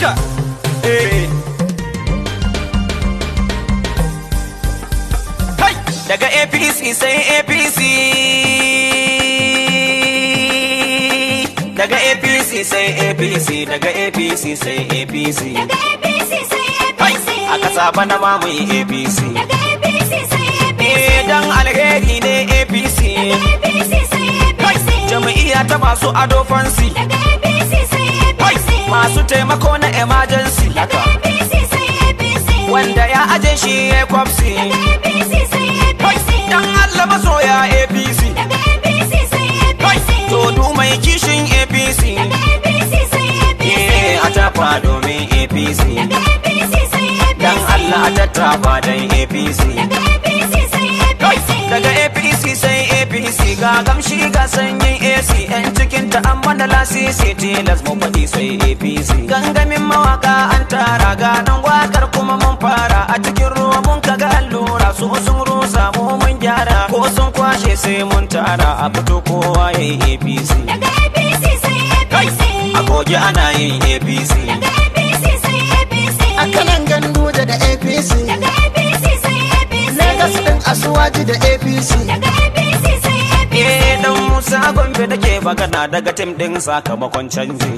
haka kai daga APC sai APC daga APC sai APC daga APC sai APC daga APC sai APC aka saba na mamu APC daga APC sai APC dan alheri ne APC daga APC sai APC jami'a ta masu ado fansi daga APC sai APC masu taimako na emergency daga APC sai APC wanda ya aje shi ya kwafsi daga APC sai APC dan Allah masoya APC daga APC sai APC to du mai kishin APC daga APC sai APC a tafa domin APC daga APC sai APC dan Allah a tattafa dan APC daga APC sai APC daga APC sai APC ga gamshi ga sanyin AC yan cikin ta an mana lasisi tilas mu faɗi sai APC gangamin mawaka an tara ga nan wakar kuma mun fara a cikin ruwa mun kaga allura su sun rusa mu mun gyara ko sun kwashe sai mun tara a fito kowa yayi APC daga APC sai APC a goge ana yin APC daga APC sai APC a kanan Ganduje da APC daga APC sai APC Lagos din Asuwaji da APC daga APC sai APC dan Musa Gombe da ke magana daga tim din sakamakon canji